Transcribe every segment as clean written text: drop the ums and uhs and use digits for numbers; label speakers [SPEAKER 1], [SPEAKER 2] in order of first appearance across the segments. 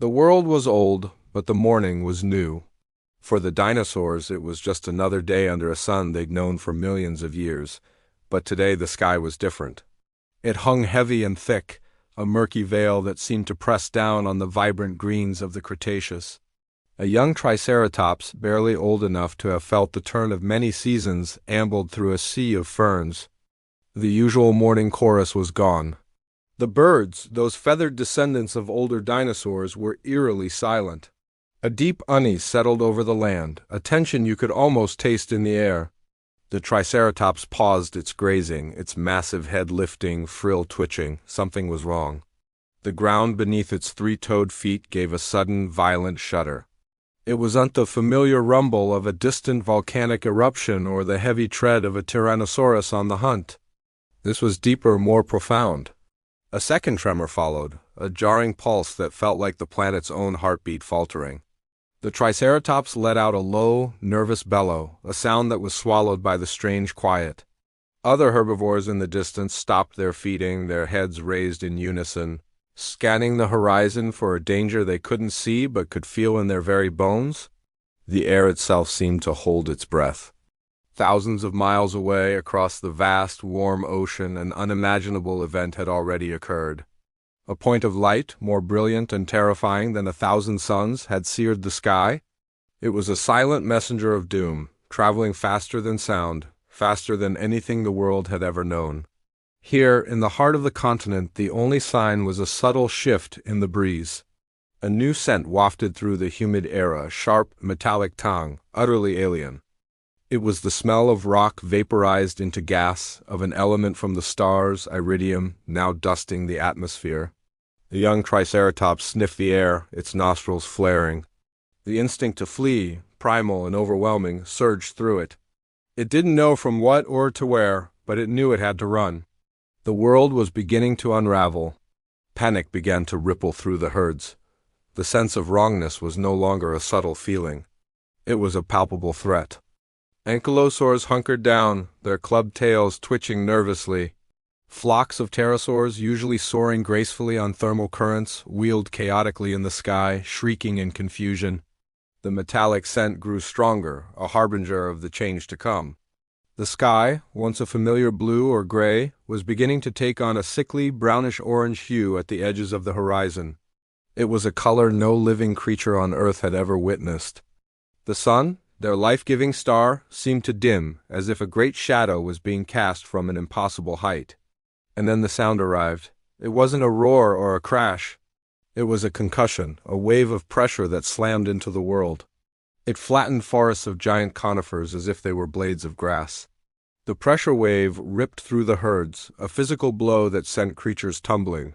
[SPEAKER 1] The world was old, but the morning was new. For the dinosaurs, it was just another day under a sun they'd known for millions of years. But today the sky was different. It hung heavy and thick, a murky veil that seemed to press down on the vibrant greens of the Cretaceous. A young Triceratops, barely old enough to have felt the turn of many seasons, ambled through a sea of ferns. The usual morning chorus was gone. The birds, those feathered descendants of older dinosaurs, were eerily silent. A deep unease settled over the land, a tension you could almost taste in the air. The Triceratops paused its grazing, its massive head lifting, frill twitching. Something was wrong. The ground beneath its three-toed feet gave a sudden, violent shudder. It wasn't the familiar rumble of a distant volcanic eruption or the heavy tread of a Tyrannosaurus on the hunt. This was deeper, more profound. A second tremor followed, a jarring pulse that felt like the planet's own heartbeat faltering. The Triceratops let out a low, nervous bellow, a sound that was swallowed by the strange quiet. Other herbivores in the distance stopped their feeding, their heads raised in unison, scanning the horizon for a danger they couldn't see but could feel in their very bones. The air itself seemed to hold its breath. Thousands of miles away, across the vast, warm ocean, an unimaginable event had already occurred. A point of light, more brilliant and terrifying than 1,000 suns, had seared the sky. It was a silent messenger of doom, traveling faster than sound, faster than anything the world had ever known. Here, in the heart of the continent, the only sign was a subtle shift in the breeze. A new scent wafted through the humid air, a sharp, metallic tang, utterly alien. It was the smell of rock vaporized into gas, of an element from the stars, iridium, now dusting the atmosphere. The young Triceratops sniffed the air, its nostrils flaring. The instinct to flee, primal and overwhelming, surged through it. It didn't know from what or to where, but it knew it had to run. The world was beginning to unravel. Panic began to ripple through the herds. The sense of wrongness was no longer a subtle feeling. It was a palpable threat. Ankylosaurs hunkered down, their clubbed tails twitching nervously. Flocks of pterosaurs, usually soaring gracefully on thermal currents, wheeled chaotically in the sky, shrieking in confusion. The metallic scent grew stronger, a harbinger of the change to come. The sky, once a familiar blue or gray, was beginning to take on a sickly, brownish-orange hue at the edges of the horizon. It was a color no living creature on Earth had ever witnessed. The sun, their life-giving star, seemed to dim, as if a great shadow was being cast from an impossible height. And then the sound arrived. It wasn't a roar or a crash. It was a concussion, a wave of pressure that slammed into the world. It flattened forests of giant conifers as if they were blades of grass. The pressure wave ripped through the herds, a physical blow that sent creatures tumbling.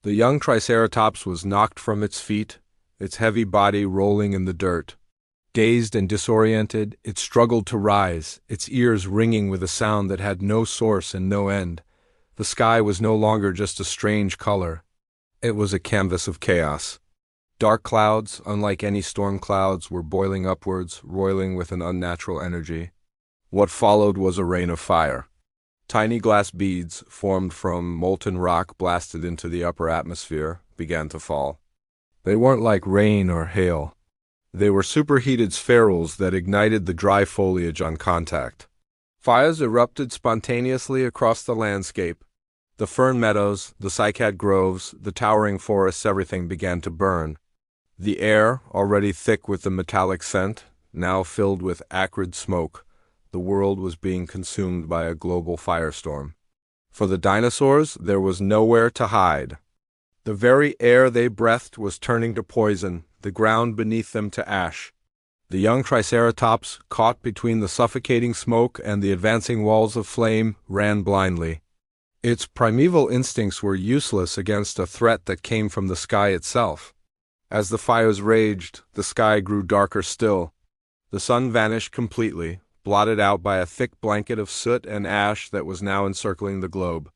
[SPEAKER 1] The young Triceratops was knocked from its feet, its heavy body rolling in the dirt. Dazed and disoriented, it struggled to rise, its ears ringing with a sound that had no source and no end. The sky was no longer just a strange color. It was a canvas of chaos. Dark clouds, unlike any storm clouds, were boiling upwards, roiling with an unnatural energy. What followed was a rain of fire. Tiny glass beads, formed from molten rock blasted into the upper atmosphere, began to fall. They weren't like rain or hail. They were superheated spherules that ignited the dry foliage on contact. Fires erupted spontaneously across the landscape. The fern meadows, the cycad groves, the towering forests, everything began to burn. The air, already thick with the metallic scent, now filled with acrid smoke. The world was being consumed by a global firestorm. For the dinosaurs, there was nowhere to hide. The very air they breathed was turning to poison, the ground beneath them to ash. The young Triceratops, caught between the suffocating smoke and the advancing walls of flame, ran blindly. Its primeval instincts were useless against a threat that came from the sky itself. As the fires raged, the sky grew darker still. The sun vanished completely, blotted out by a thick blanket of soot and ash that was now encircling the globe.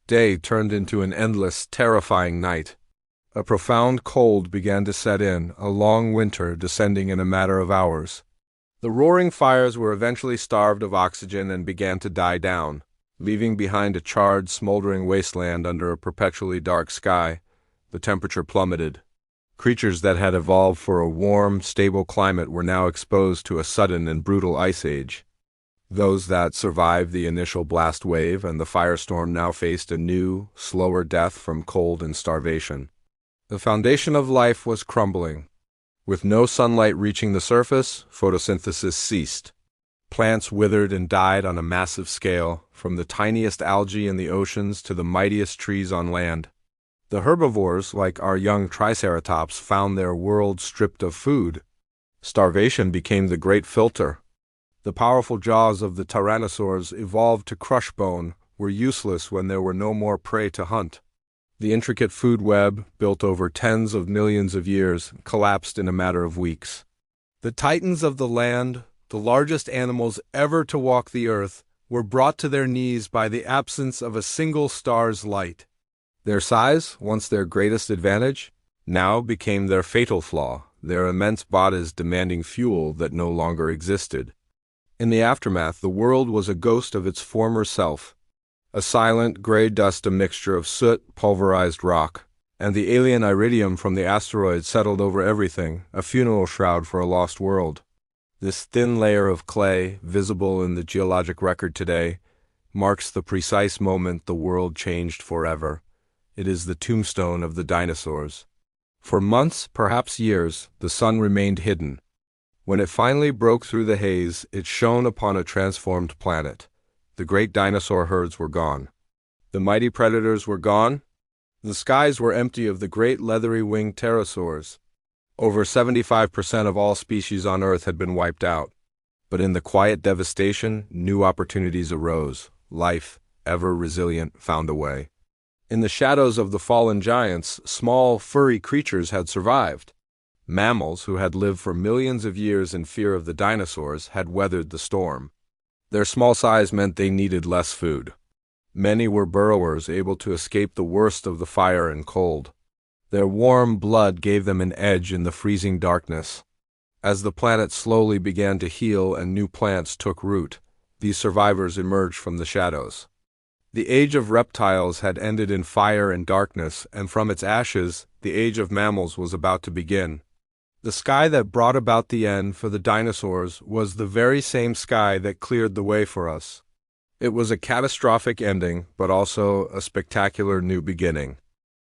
[SPEAKER 1] Day turned into an endless, terrifying night. A profound cold began to set in, a long winter descending in a matter of hours. The roaring fires were eventually starved of oxygen and began to die down, leaving behind a charred, smoldering wasteland under a perpetually dark sky. The temperature plummeted. Creatures that had evolved for a warm, stable climate were now exposed to a sudden and brutal ice age. Those that survived the initial blast wave and the firestorm now faced a new, slower death from cold and starvation. The foundation of life was crumbling. With no sunlight reaching the surface, photosynthesis ceased. Plants withered and died on a massive scale, from the tiniest algae in the oceans to the mightiest trees on land. The herbivores, like our young triceratops, found their world stripped of food. Starvation became the great filter. The powerful jaws of the tyrannosaurs, evolved to crush bone, were useless when there were no more prey to hunt. The intricate food web, built over tens of millions of years, collapsed in a matter of weeks. The titans of the land, the largest animals ever to walk the earth, were brought to their knees by the absence of a single star's light. Their size, once their greatest advantage, now became their fatal flaw, their immense bodies demanding fuel that no longer existed. In the aftermath, the world was a ghost of its former self. A silent, gray dust, a mixture of soot, pulverized rock, and the alien iridium from the asteroid settled over everything, a funeral shroud for a lost world. This thin layer of clay, visible in the geologic record today, marks the precise moment the world changed forever. It is the tombstone of the dinosaurs. For months, perhaps years, the sun remained hidden. When it finally broke through the haze, it shone upon a transformed planet. The great dinosaur herds were gone. The mighty predators were gone. The skies were empty of the great leathery-winged pterosaurs. Over 75% of all species on Earth had been wiped out. But in the quiet devastation, new opportunities arose. Life, ever resilient, found a way. In the shadows of the fallen giants, small, furry creatures had survived. Mammals, who had lived for millions of years in fear of the dinosaurs, had weathered the storm. Their small size meant they needed less food. Many were burrowers, able to escape the worst of the fire and cold. Their warm blood gave them an edge in the freezing darkness. As the planet slowly began to heal and new plants took root, these survivors emerged from the shadows. The age of reptiles had ended in fire and darkness, and from its ashes, the age of mammals was about to begin. The sky that brought about the end for the dinosaurs was the very same sky that cleared the way for us. It was a catastrophic ending, but also a spectacular new beginning.